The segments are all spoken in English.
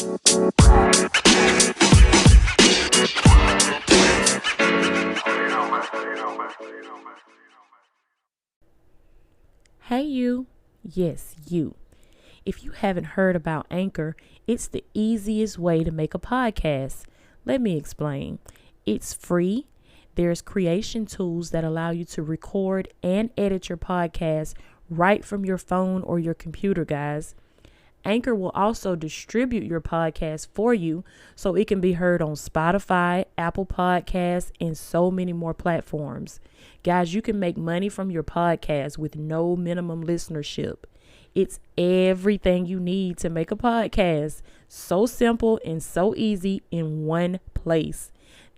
Hey, you. Yes, you. If you haven't heard about Anchor, it's the easiest way to make a podcast. Let me explain. It's free. There's creation tools that allow you to record and edit your podcast right from your phone or your computer, guys. Anchor will also distribute your podcast for you so it can be heard on Spotify, Apple Podcasts, and so many more platforms. Guys, you can make money from your podcast with no minimum listenership. It's everything you need to make a podcast. So simple and so easy in one place.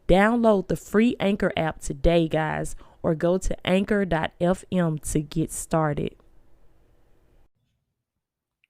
Download the free Anchor app today, guys, or go to anchor.fm to get started.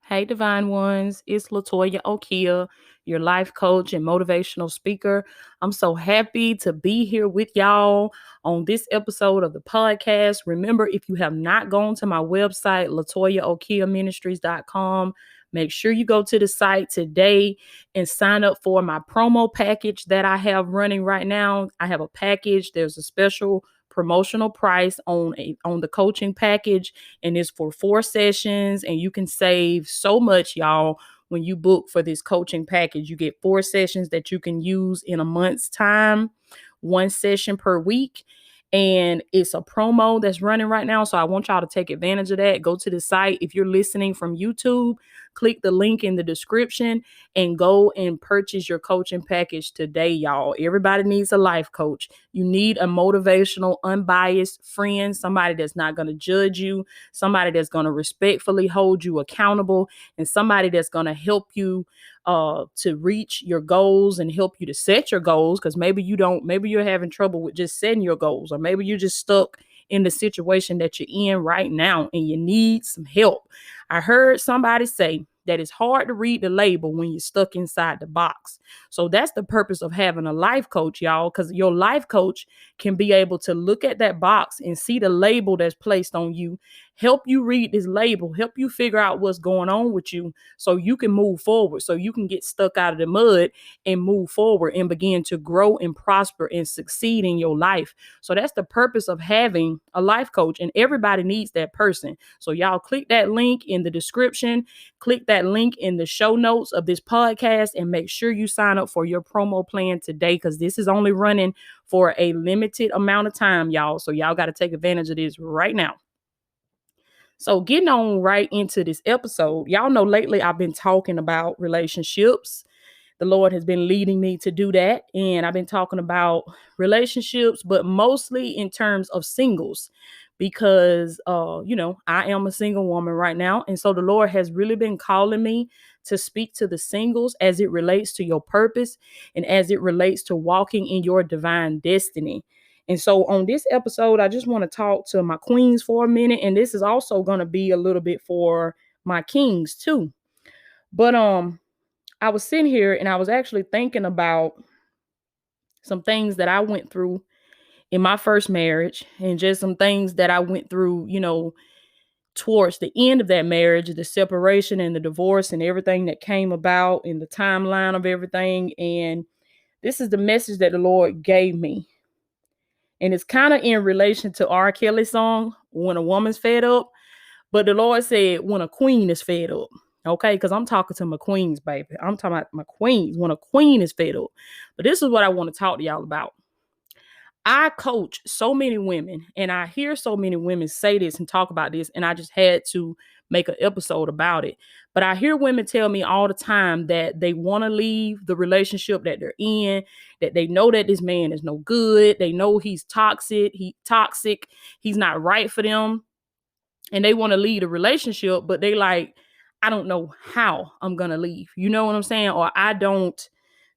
Hey, Divine Ones, it's Latoya Okeia, your life coach and motivational speaker. I'm so happy to be here with y'all on this episode of the podcast. Remember, if you have not gone to my website, LatoyaOkeiaMinistries.com, make sure you go to the site today and sign up for my promo package that I have running right now. I have a package. There's a special promotional price on the coaching package, and it's for 4 sessions, and you can save so much, y'all. When you book for this coaching package, you get 4 sessions that you can use in a month's time, 1 session per week. And it's a promo that's running right now. So I want y'all to take advantage of that. Go to the site. If you're listening from YouTube, click the link in the description and go and purchase your coaching package today, y'all. Everybody needs a life coach. You need a motivational, unbiased friend, somebody that's not going to judge you, somebody that's going to respectfully hold you accountable, and somebody that's going to help you to reach your goals and help you to set your goals. Because maybe you're having trouble with just setting your goals, or maybe you're just stuck in the situation that you're in right now and you need some help. I heard somebody say that it's hard to read the label when you're stuck inside the box. So that's the purpose of having a life coach, y'all, because your life coach can be able to look at that box and see the label that's placed on you, help you read this label, help you figure out what's going on with you so you can move forward, so you can get stuck out of the mud and move forward and begin to grow and prosper and succeed in your life. So that's the purpose of having a life coach, and everybody needs that person. So y'all click that link in the description, click that link in the show notes of this podcast, and make sure you sign up for your promo plan today, because this is only running for a limited amount of time, y'all. So y'all got to take advantage of this right now. So getting on right into this episode, y'all know lately I've been talking about relationships. The Lord has been leading me to do that. And I've been talking about relationships, but mostly in terms of singles, because, I am a single woman right now. And so the Lord has really been calling me to speak to the singles as it relates to your purpose and as it relates to walking in your divine destiny. And so on this episode, I just want to talk to my queens for a minute. And this is also going to be a little bit for my kings too. But I was sitting here and I was actually thinking about some things that I went through in my first marriage, and just some things that I went through, towards the end of that marriage, the separation and the divorce and everything that came about in the timeline of everything. And this is the message that the Lord gave me. And it's kind of in relation to R. Kelly's song, When a Woman's Fed Up. But the Lord said, when a queen is fed up. Okay, because I'm talking to my queens, baby. I'm talking about my queens, when a queen is fed up. But this is what I want to talk to y'all about. I coach so many women, and I hear so many women say this and talk about this, and I just had to make an episode about it. But I hear women tell me all the time that they want to leave the relationship that they're in, that they know that this man is no good. They know he's toxic. He's not right for them. And they want to leave the relationship, but they like, I don't know how I'm going to leave. You know what I'm saying? Or I don't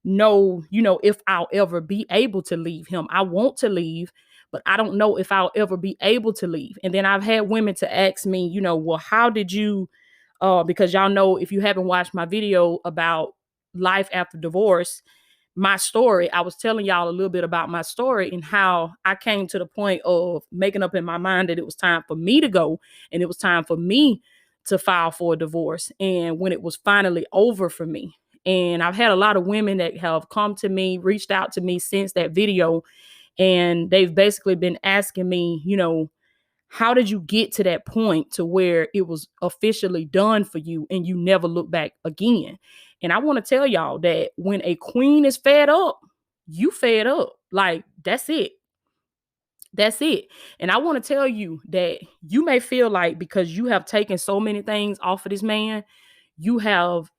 know, if I'll ever be able to leave him. I want to leave, but I don't know if I'll ever be able to leave. And then I've had women to ask me, well, how did you, because y'all know, if you haven't watched my video about life after divorce, my story, I was telling y'all a little bit about my story and how I came to the point of making up in my mind that it was time for me to go, and it was time for me to file for a divorce. And when it was finally over for me, And I've had a lot of women that have come to me, reached out to me since that video, and they've basically been asking me, how did you get to that point to where it was officially done for you and you never look back again? And I want to tell y'all that when a queen is fed up, you fed up. Like, that's it. That's it. And I want to tell you that you may feel like because you have taken so many things off of this man, you have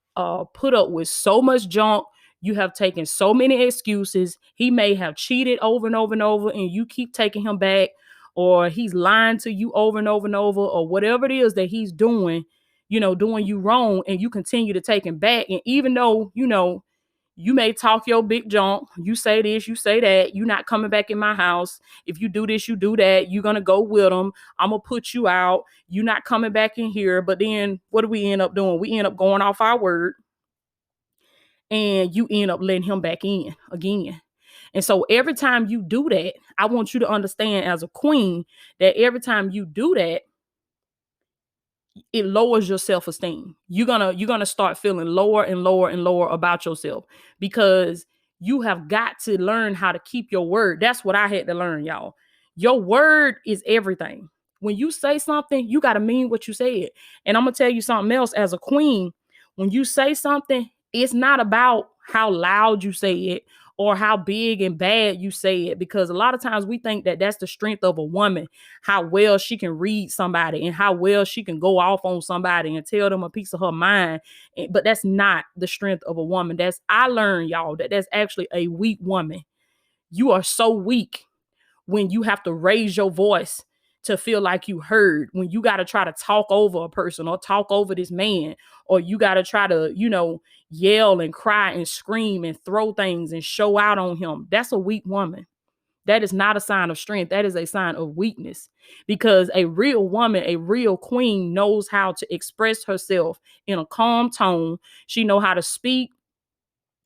put up with so much junk. You have taken so many excuses. He may have cheated over and over and over, and you keep taking him back, or he's lying to you over and over and over, or whatever it is that he's doing, doing you wrong, and you continue to take him back. And even though, you may talk your big junk. You say this, you say that. You're not coming back in my house. If you do this, you do that. You're going to go with them. I'm going to put you out. You're not coming back in here. But then what do we end up doing? We end up going off our word, and you end up letting him back in again. And so every time you do that, I want you to understand as a queen that every time you do that, it lowers your self-esteem. You're gonna start feeling lower and lower and lower about yourself, because you have got to learn how to keep your word. That's what I had to learn, y'all. Your word is everything. When you say something, you got to mean what you said. And I'm gonna tell you something else. As a queen, when you say something, it's not about how loud you say it or how big and bad you say it, because a lot of times we think that that's the strength of a woman, how well she can read somebody and how well she can go off on somebody and tell them a piece of her mind. But that's not the strength of a woman. I learned, y'all, that's actually a weak woman. You are so weak when you have to raise your voice to feel like you heard, when you got to try to talk over a person or talk over this man, or you got to try to, yell and cry and scream and throw things and show out on him. That's a weak woman. That is not a sign of strength. That is a sign of weakness, because a real woman, a real queen, knows how to express herself in a calm tone. She knows how to speak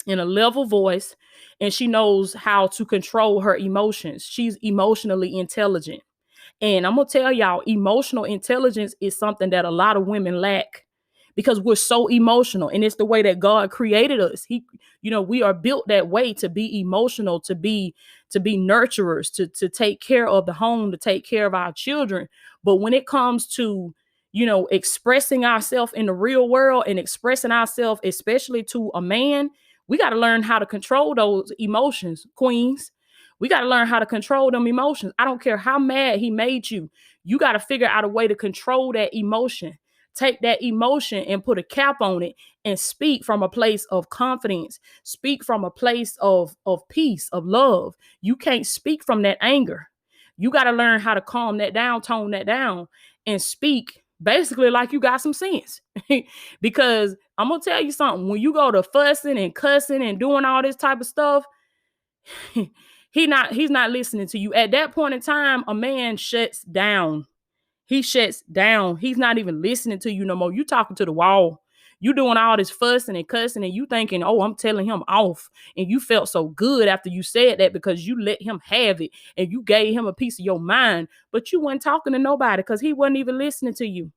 in a level voice, and she knows how to control her emotions. She's emotionally intelligent. And I'm going to tell y'all, emotional intelligence is something that a lot of women lack, because we're so emotional, and it's the way that God created us. We are built that way, to be emotional, to be nurturers, to take care of the home, to take care of our children. But when it comes to, expressing ourselves in the real world and expressing ourselves, especially to a man, we got to learn how to control those emotions, queens. We got to learn how to control them emotions. I don't care how mad he made you. You got to figure out a way to control that emotion. Take that emotion and put a cap on it and speak from a place of confidence. Speak from a place of peace, of love. You can't speak from that anger. You got to learn how to calm that down, tone that down, and speak basically like you got some sense. Because I'm going to tell you something. When you go to fussing and cussing and doing all this type of stuff, he's not listening to you. At that point in time, a man shuts down. He shuts down. He's not even listening to you no more. You talking to the wall. You doing all this fussing and cussing, and you thinking, oh, I'm telling him off. And you felt so good after you said that, because you let him have it and you gave him a piece of your mind. But you weren't talking to nobody, because he wasn't even listening to you,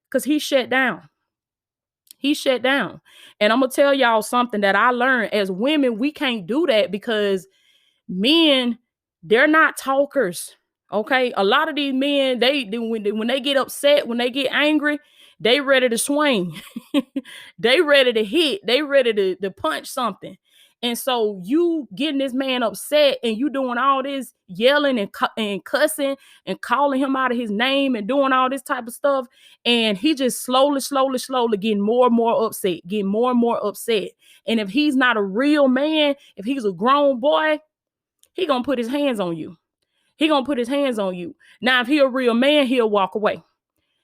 because he shut down. He shut down. And I'm going to tell y'all something that I learned. As women, we can't do that, because men, they're not talkers. Okay. A lot of these men, when they get upset, when they get angry, they ready to swing. They ready to hit. They ready to punch something. And so you getting this man upset, and you doing all this yelling and cussing and calling him out of his name and doing all this type of stuff. And he just slowly getting more and more upset, getting more and more upset. And if he's not a real man, if he's a grown boy, he gonna put his hands on you. He gonna put his hands on you. Now, if he a real man, he'll walk away.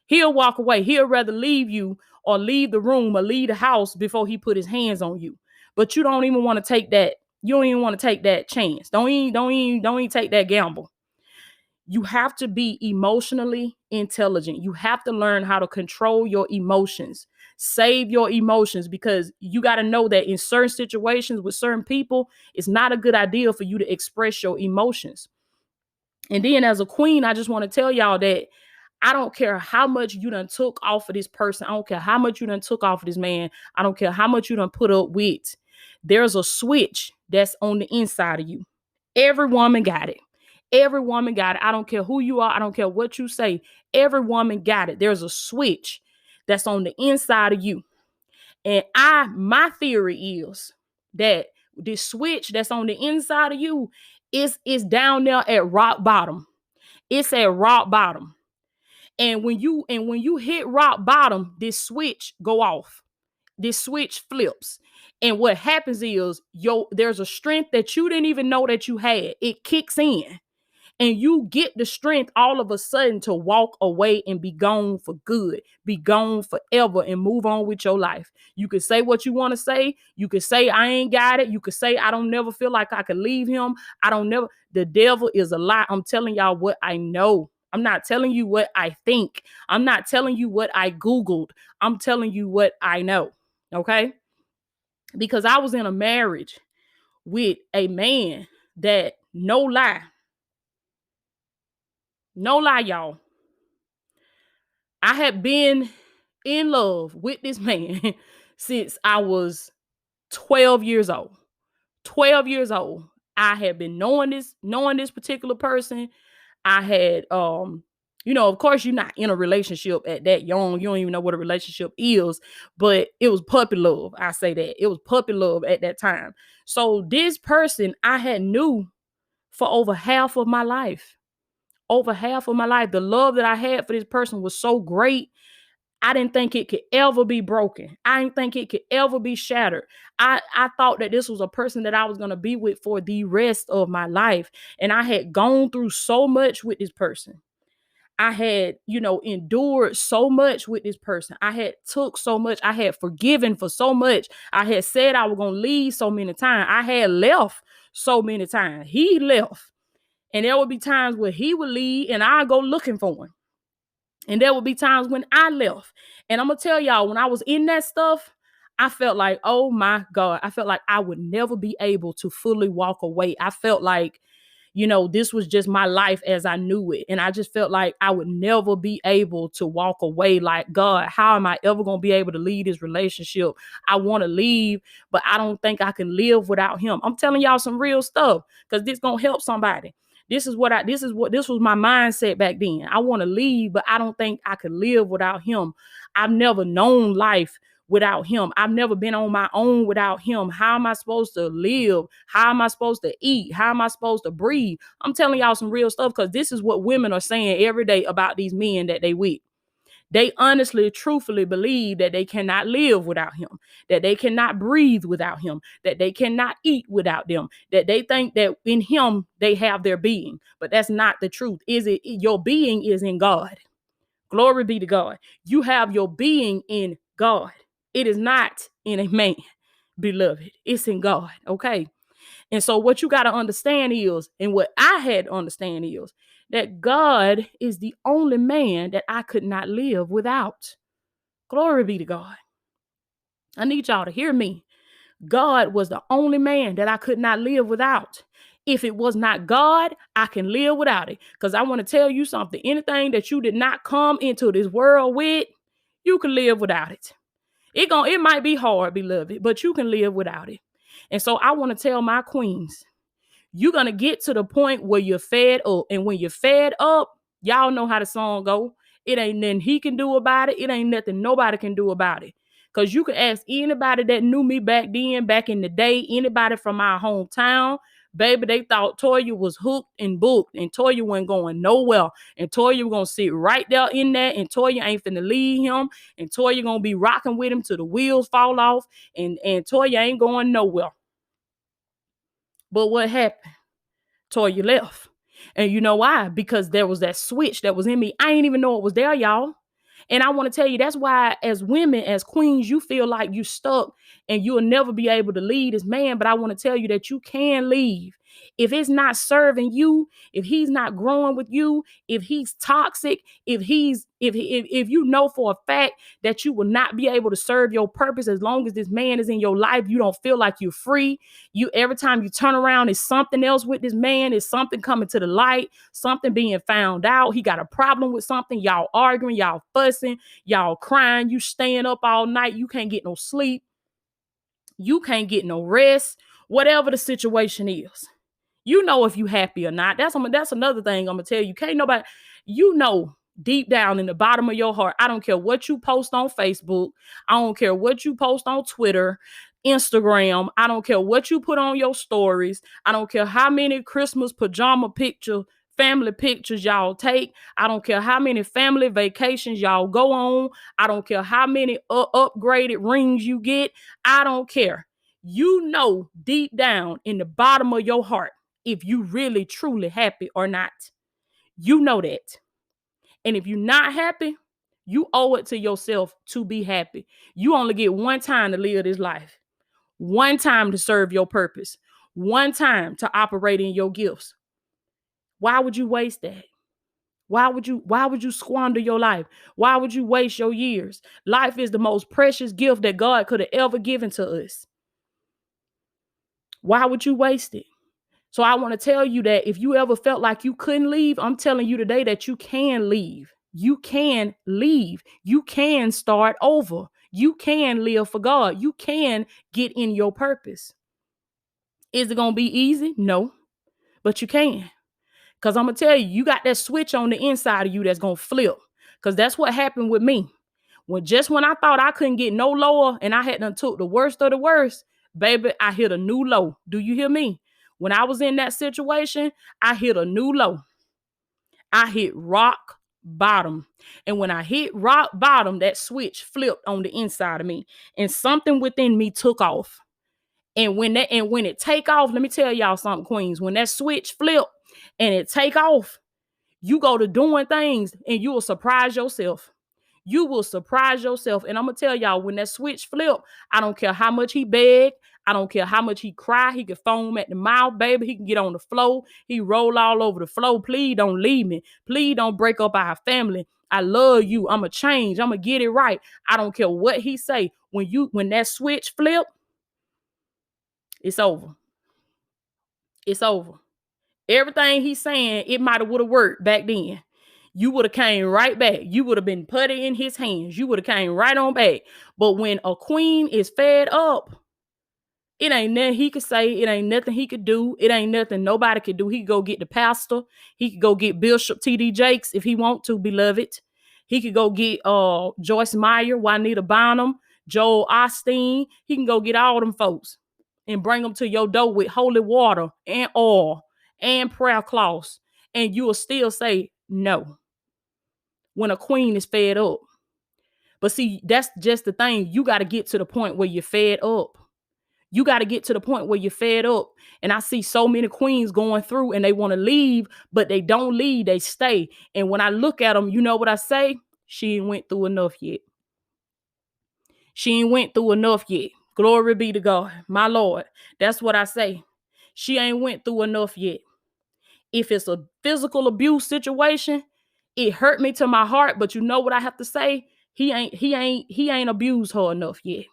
He'll walk away. He'll rather leave you or leave the room or leave the house before he put his hands on you. But you don't even want to take that. You don't even want to take that chance. Don't even take that gamble. You have to be emotionally intelligent. You have to learn how to control your emotions. Save your emotions, because you got to know that in certain situations with certain people, it's not a good idea for you to express your emotions. And then as a queen, I just want to tell y'all that I don't care how much you done took off of this person. I don't care how much you done took off of this man. I don't care how much you done put up with. There's a switch that's on the inside of you. Every woman got it. Every woman got it. I don't care who you are. I don't care what you say. Every woman got it. There's a switch that's on the inside of you. And my theory is that this switch that's on the inside of you is down there at rock bottom. It's at rock bottom. And when you hit rock bottom, this switch go off. This switch flips. And what happens is there's a strength that you didn't even know that you had. It kicks in. And you get the strength all of a sudden to walk away and be gone for good, be gone forever, and move on with your life. You can say what you want to say. You can say, I ain't got it. You can say, I don't never feel like I could leave him. The devil is a lie. I'm telling y'all what I know. I'm not telling you what I think. I'm not telling you what I Googled. I'm telling you what I know. Okay? Because I was in a marriage with a man that, no lie, y'all, I had been in love with this man since I was 12 years old. 12 years old. I had been knowing this particular person. I had, of course, you're not in a relationship at that young. You don't even know what a relationship is, but it was puppy love. I say that. It was puppy love at that time. So this person I had knew for over half of my life. Over half of my life. The love that I had for this person was so great. I didn't think it could ever be broken. I didn't think it could ever be shattered. I thought that this was a person that I was going to be with for the rest of my life. And I had gone through so much with this person. I had, endured so much with this person. I had took so much. I had forgiven for so much. I had said I was going to leave so many times. I had left so many times. He left. And there would be times where he would leave and I'd go looking for him. And there would be times when I left. And I'm going to tell y'all, when I was in that stuff, I felt like, oh my God, I felt like I would never be able to fully walk away. I felt like, this was just my life as I knew it. And I just felt like I would never be able to walk away. Like, God, how am I ever going to be able to leave this relationship? I want to leave, but I don't think I can live without him. I'm telling y'all some real stuff because this going to help somebody. This was my mindset back then. I want to leave, but I don't think I could live without him. I've never known life without him. I've never been on my own without him. How am I supposed to live? How am I supposed to eat? How am I supposed to breathe? I'm telling y'all some real stuff because this is what women are saying every day about these men that they with. They honestly, truthfully believe that they cannot live without him, that they cannot breathe without him, that they cannot eat without them, that they think that in him they have their being. But that's not the truth. Your being is in God. Glory be to God. You have your being in God. It is not in a man, beloved. It's in God. Okay. And so what you got to understand is, and what I had to understand is, that God is the only man that I could not live without. Glory be to God. I need y'all to hear me. God was the only man that I could not live without. If it was not God, I can live without it. Because I want to tell you something. Anything that you did not come into this world with, you can live without it. It might be hard, beloved, but you can live without it. And so I want to tell my queens, you're going to get to the point where you're fed up. And when you're fed up, y'all know how the song go. It ain't nothing he can do about it. It ain't nothing nobody can do about it. Because you can ask anybody that knew me back then, back in the day, anybody from our hometown, baby, they thought Toya was hooked and booked, and Toya wasn't going nowhere. And Toya was going to sit right there in that, and Toya ain't finna leave him, and Toya going to be rocking with him till the wheels fall off, and Toya ain't going nowhere. But what happened? Toya left. And you know why? Because there was that switch that was in me. I ain't even know it was there, y'all. And I want to tell you, that's why as women, as queens, you feel like you stuck and you'll never be able to leave this man. But I want to tell you that you can leave. If it's not serving you, if he's not growing with you, if he's toxic, if you know for a fact that you will not be able to serve your purpose as long as this man is in your life, you don't feel like you're free. You every time you turn around, is something else with this man, is something coming to the light, something being found out. He got a problem with something. Y'all arguing, y'all fussing, y'all crying, you staying up all night, you can't get no sleep, you can't get no rest, whatever the situation is. You know if you happy or not. That's another thing I'm gonna tell you. Can't nobody, deep down in the bottom of your heart, I don't care what you post on Facebook, I don't care what you post on Twitter, Instagram, I don't care what you put on your stories, I don't care how many Christmas pajama family pictures y'all take, I don't care how many family vacations y'all go on, I don't care how many upgraded rings you get, I don't care. You know deep down in the bottom of your heart if you really truly happy or not. You know that. And if you're not happy, you owe it to yourself to be happy. You only get one time to live this life, one time to serve your purpose, one time to operate in your gifts. Why would you waste that? Why would you squander your life? Why would you waste your years? Life is the most precious gift that God could have ever given to us. Why would you waste it? So I want to tell you that if you ever felt like you couldn't leave, I'm telling you today that you can leave. You can leave. You can start over. You can live for God. You can get in your purpose. Is it going to be easy? No, but you can. Because I'm going to tell you, you got that switch on the inside of you that's going to flip. Because that's what happened with me. When I thought I couldn't get no lower and I had done took the worst of the worst, baby, I hit a new low. Do you hear me? When I was in that situation, I hit a new low. I hit rock bottom. And when I hit rock bottom, that switch flipped on the inside of me and something within me took off. And when it take off, let me tell y'all something, queens, when that switch flip and it take off, you go to doing things and you will surprise yourself. You will surprise yourself. And I'm going to tell y'all, when that switch flip, I don't care how much he begged. I don't care how much he cried. He could foam at the mouth, baby. He can get on the floor. He roll all over the floor. Please don't leave me. Please don't break up our family. I love you. I'm going to change. I'm going to get it right. I don't care what he say. When that switch flip, it's over. It's over. Everything he's saying, it might have would have worked back then. You would have came right back. You would have been putty in his hands. You would have came right on back. But when a queen is fed up, it ain't nothing he could say. It ain't nothing he could do. It ain't nothing nobody could do. He could go get the pastor. He could go get Bishop T.D. Jakes if he want to, beloved. He could go get Joyce Meyer, Juanita Bonham, Joel Osteen. He can go get all them folks and bring them to your door with holy water and oil and prayer cloths. And you will still say no when a queen is fed up. But see, that's just the thing. You got to get to the point where you're fed up. You got to get to the point where you're fed up. And I see so many queens going through and they want to leave, but they don't leave. They stay. And when I look at them, you know what I say? She ain't went through enough yet. She ain't went through enough yet. Glory be to God, my Lord. That's what I say. She ain't went through enough yet. If it's a physical abuse situation, it hurt me to my heart. But you know what I have to say? He ain't abused her enough yet.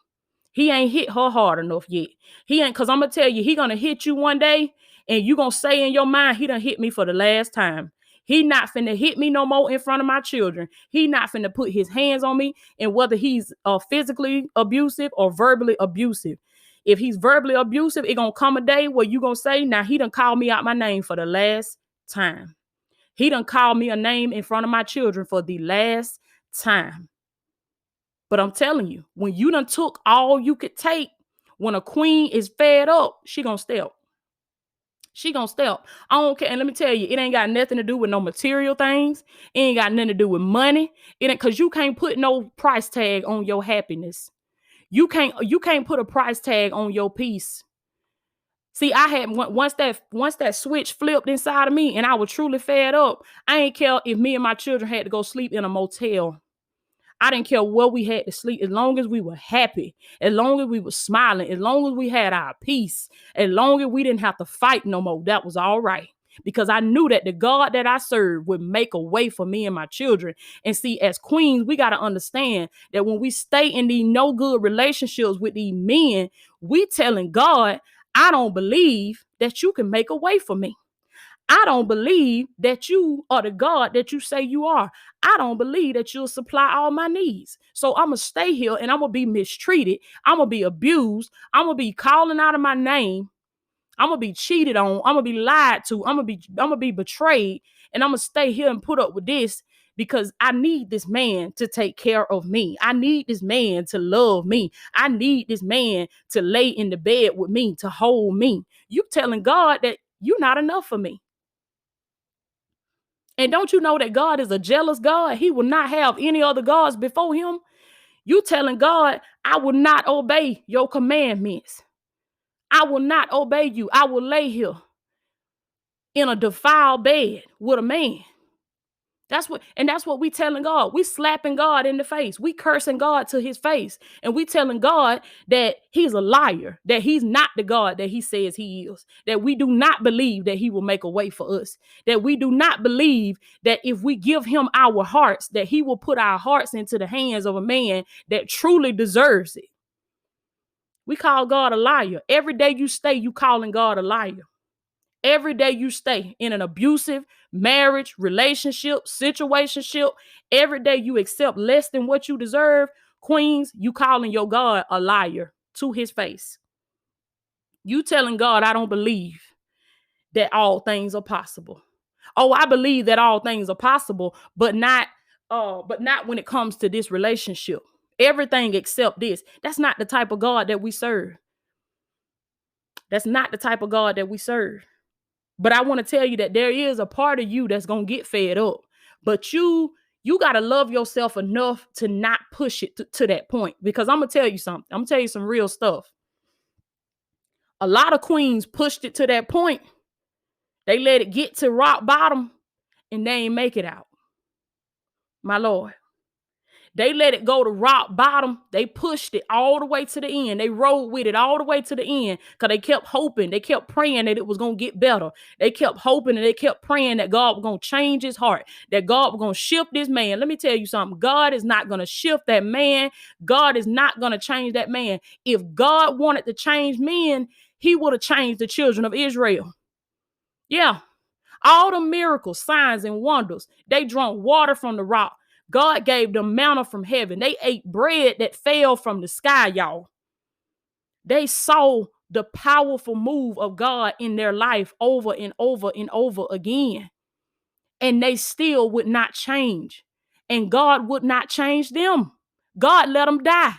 He ain't hit her hard enough yet. He ain't, because I'm going to tell you, he going to hit you one day and you going to say in your mind, he done hit me for the last time. He not finna hit me no more in front of my children. He not finna put his hands on me. And whether he's physically abusive or verbally abusive. If he's verbally abusive, it going to come a day where you going to say, now he done called me out my name for the last time. He done called me a name in front of my children for the last time. But I'm telling you, when you done took all you could take, when a queen is fed up, she gonna step. She gonna step. I don't care. And let me tell you, it ain't got nothing to do with no material things. It ain't got nothing to do with money. It ain't, because you can't put no price tag on your happiness. You can't put a price tag on your peace. See, I had once that switch flipped inside of me and I was truly fed up. I ain't care if me and my children had to go sleep in a motel. I didn't care where we had to sleep, as long as we were happy, as long as we were smiling, as long as we had our peace, as long as we didn't have to fight no more, that was all right. Because I knew that the God that I served would make a way for me and my children. And see, as queens, we got to understand that when we stay in these no good relationships with these men, we telling God, I don't believe that you can make a way for me. I don't believe that you are the God that you say you are. I don't believe that you'll supply all my needs. So I'm going to stay here and I'm going to be mistreated. I'm going to be abused. I'm going to be calling out of my name. I'm going to be cheated on. I'm going to be lied to. I'm going to be betrayed. And I'm going to stay here and put up with this because I need this man to take care of me. I need this man to love me. I need this man to lay in the bed with me, to hold me. You telling God that you're not enough for me. And don't you know that God is a jealous God? He will not have any other gods before him. You telling God, I will not obey your commandments. I will not obey you. I will lay here in a defiled bed with a man. That's what we telling God. We slapping God in the face. We cursing God to his face. And we telling God that he's a liar, that he's not the God that he says he is, that we do not believe that he will make a way for us, that we do not believe that if we give him our hearts, that he will put our hearts into the hands of a man that truly deserves it. We call God a liar. Every day you stay, you calling God a liar. Every day you stay in an abusive marriage, relationship, situationship, every day you accept less than what you deserve, queens, you calling your God a liar to his face. You telling God, I don't believe that all things are possible. Oh, I believe that all things are possible, but not when it comes to this relationship. Everything except this. That's not the type of God that we serve. That's not the type of God that we serve. But I want to tell you that there is a part of you that's going to get fed up. But you got to love yourself enough to not push it to that point. Because I'm going to tell you something. I'm going to tell you some real stuff. A lot of queens pushed it to that point. They let it get to rock bottom and they ain't make it out. My Lord. They let it go to rock bottom. They pushed it all the way to the end. They rode with it all the way to the end because they kept hoping. They kept praying that it was going to get better. They kept hoping and they kept praying that God was going to change his heart, that God was going to shift this man. Let me tell you something. God is not going to shift that man. God is not going to change that man. If God wanted to change men, he would have changed the children of Israel. Yeah. All the miracles, signs, and wonders. They drank water from the rock. God gave them manna from heaven. They ate bread that fell from the sky, y'all. They saw the powerful move of God in their life over and over and over again. And they still would not change. And God would not change them. God let them die.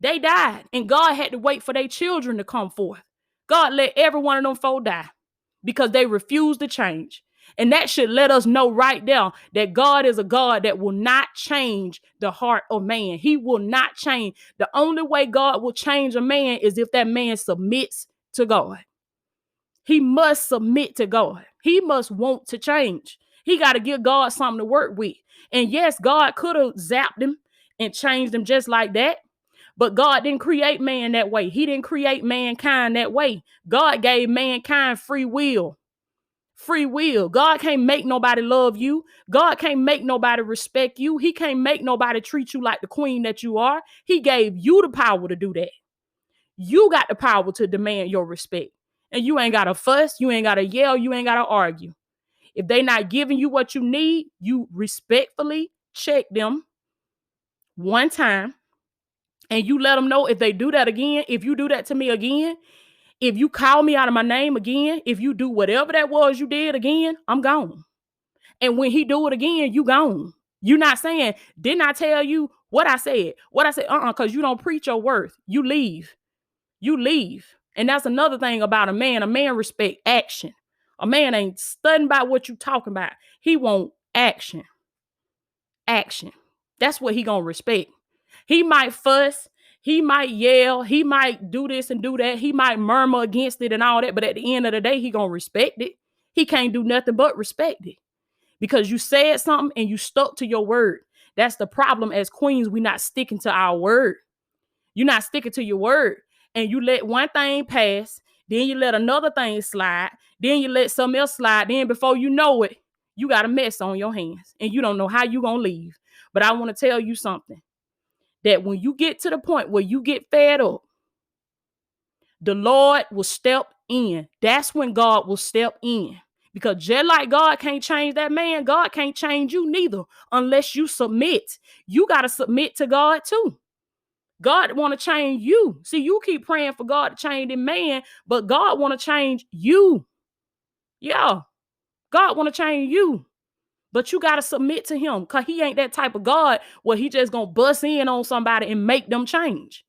They died. And God had to wait for their children to come forth. God let every one of them folk die because they refused to change. And that should let us know right there that God is a God that will not change the heart of man. He will not change. The only way God will change a man is if that man submits to God. He must submit to God. He must want to change. He got to give God something to work with. And yes, God could have zapped him and changed him just like that. But God didn't create man that way. He didn't create mankind that way. God gave mankind free will. Free will. God can't make nobody love you. God can't make nobody respect you. He can't make nobody treat you like the queen that you are. He gave you the power to do that. You got the power to demand your respect. And you ain't got to fuss. You ain't got to yell. You ain't got to argue. If they not giving you what you need, you respectfully check them one time. And you let them know if they do that again, if you do that to me again, if you call me out of my name again, if you do whatever that was you did again, I'm gone. And when he do it again, you gone. You're not saying, didn't I tell you what I said? What I said, because you don't preach your worth. You leave. You leave. And that's another thing about a man. A man respect action. A man ain't studying about what you talking about. He want action. Action. That's what he gonna respect. He might fuss. He might yell. He might do this and do that. He might murmur against it and all that. But at the end of the day, he gonna respect it. He can't do nothing but respect it. Because you said something and you stuck to your word. That's the problem as queens. We're not sticking to our word. You're not sticking to your word. And you let one thing pass, then you let another thing slide, then you let something else slide. Then before you know it, you got a mess on your hands and you don't know how you're going to leave. But I want to tell you something, that when you get to the point where you get fed up, the Lord will step in. That's when God will step in. Because just like God can't change that man, God can't change you neither unless you submit. You got to submit to God too. God want to change you. See, you keep praying for God to change the man, but God want to change you. Yeah, God want to change you. But you got to submit to him, because he ain't that type of God where he just going to bust in on somebody and make them change.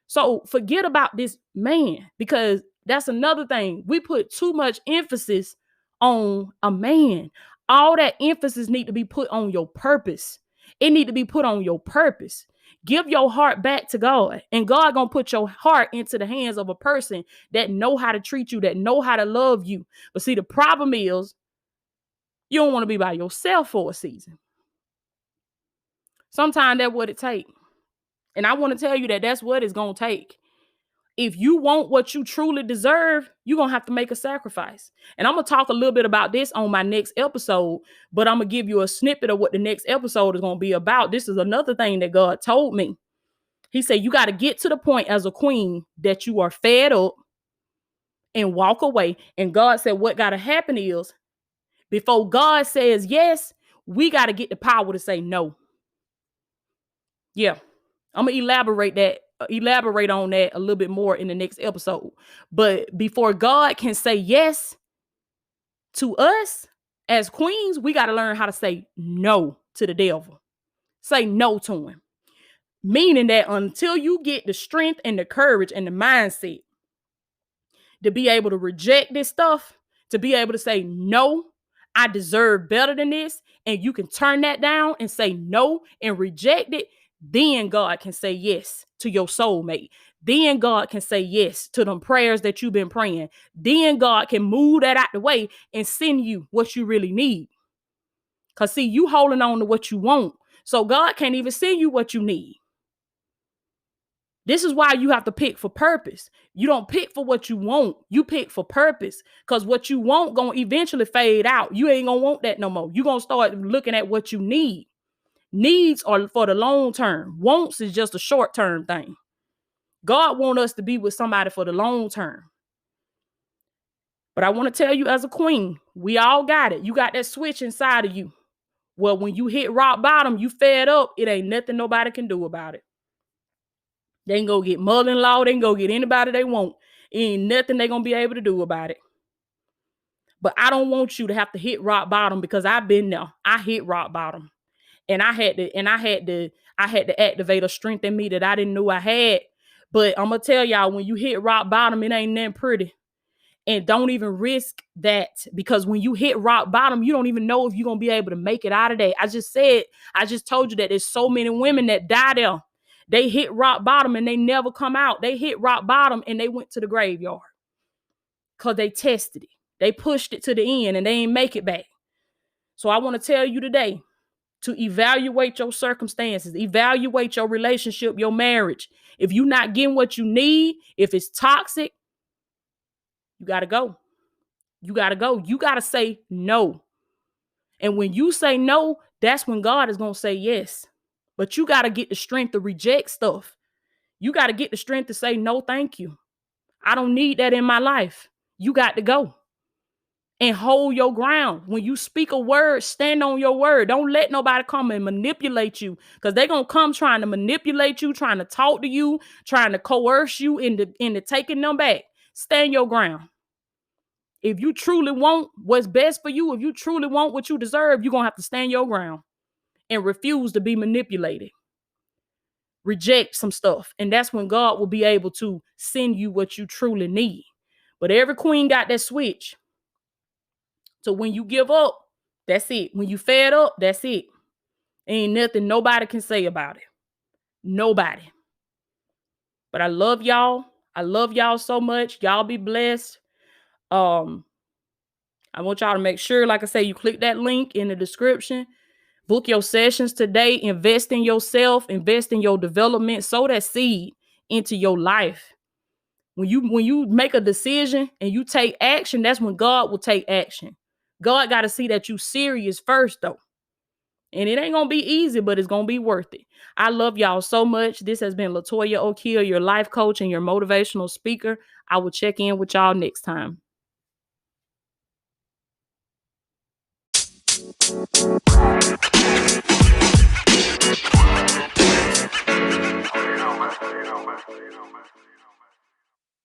So forget about this man, because that's another thing. We put too much emphasis on a man. All that emphasis need to be put on your purpose. It need to be put on your purpose. Give your heart back to God, and God gonna put your heart into the hands of a person that know how to treat you, that know how to love you. But see, the problem is you don't want to be by yourself for a season. Sometimes that's what it takes. And I want to tell you that that's what it's going to take. If you want what you truly deserve, you're going to have to make a sacrifice. And I'm going to talk a little bit about this on my next episode, but I'm going to give you a snippet of what the next episode is going to be about. This is another thing that God told me. He said, you got to get to the point as a queen that you are fed up and walk away. And God said, what got to happen is, before God says yes, we got to get the power to say no. Yeah. I'm going to elaborate on that a little bit more in the next episode. But before God can say yes to us as queens, we got to learn how to say no to the devil. Say no to him. Meaning that until you get the strength and the courage and the mindset to be able to reject this stuff, to be able to say, no, I deserve better than this, and you can turn that down and say no and reject it, then God can say yes to your soulmate. Then God can say yes to them prayers that you've been praying. Then God can move that out the way and send you what you really need. Because see, you holding on to what you want. So God can't even send you what you need. This is why you have to pick for purpose. You don't pick for what you want. You pick for purpose. Because what you want going to eventually fade out. You ain't going to want that no more. You're going to start looking at what you need. Needs are for the long term. Wants is just a short term thing. God wants us to be with somebody for the long term. But I want to tell you, as a queen, we all got it. You got that switch inside of you. Well, when you hit rock bottom, you fed up. It ain't nothing nobody can do about it. They can go get mother-in-law. They can go get anybody they want. It ain't nothing they gonna be able to do about it. But I don't want you to have to hit rock bottom, because I've been there. I hit rock bottom. And I had to activate a strength in me that I didn't know I had. But I'm gonna tell y'all, when you hit rock bottom, it ain't nothing pretty. And don't even risk that, because when you hit rock bottom, you don't even know if you're gonna be able to make it out of there. I just told you that there's so many women that die there. They hit rock bottom and they never come out. They hit rock bottom and they went to the graveyard because they tested it. They pushed it to the end and they ain't make it back. So I want to tell you today to evaluate your circumstances, evaluate your relationship, your marriage. If you're not getting what you need, if it's toxic, you got to go. You got to go. You got to say no. And when you say no, that's when God is going to say yes. But you got to get the strength to reject stuff. You got to get the strength to say, no, thank you. I don't need that in my life. You got to go and hold your ground. When you speak a word, stand on your word. Don't let nobody come and manipulate you, because they're going to come trying to manipulate you, trying to talk to you, trying to coerce you into taking them back. Stand your ground. If you truly want what's best for you, if you truly want what you deserve, you're going to have to stand your ground and refuse to be manipulated. Reject some stuff. And that's when God will be able to send you what you truly need. But every queen got that switch. So when you give up, that's it. When you fed up, that's it. Ain't nothing nobody can say about it. Nobody. But I love y'all. I love y'all so much. Y'all be blessed. I want y'all to make sure, like I say, you click that link in the description. Book your sessions today. Invest in yourself, invest in your development, sow that seed into your life. When you make a decision and you take action, that's when God will take action. God got to see that you serious first though. And it ain't gonna be easy, but it's gonna be worth it. I love y'all so much. This has been Latoya Okeia, your life coach and your motivational speaker. I will check in with y'all next time.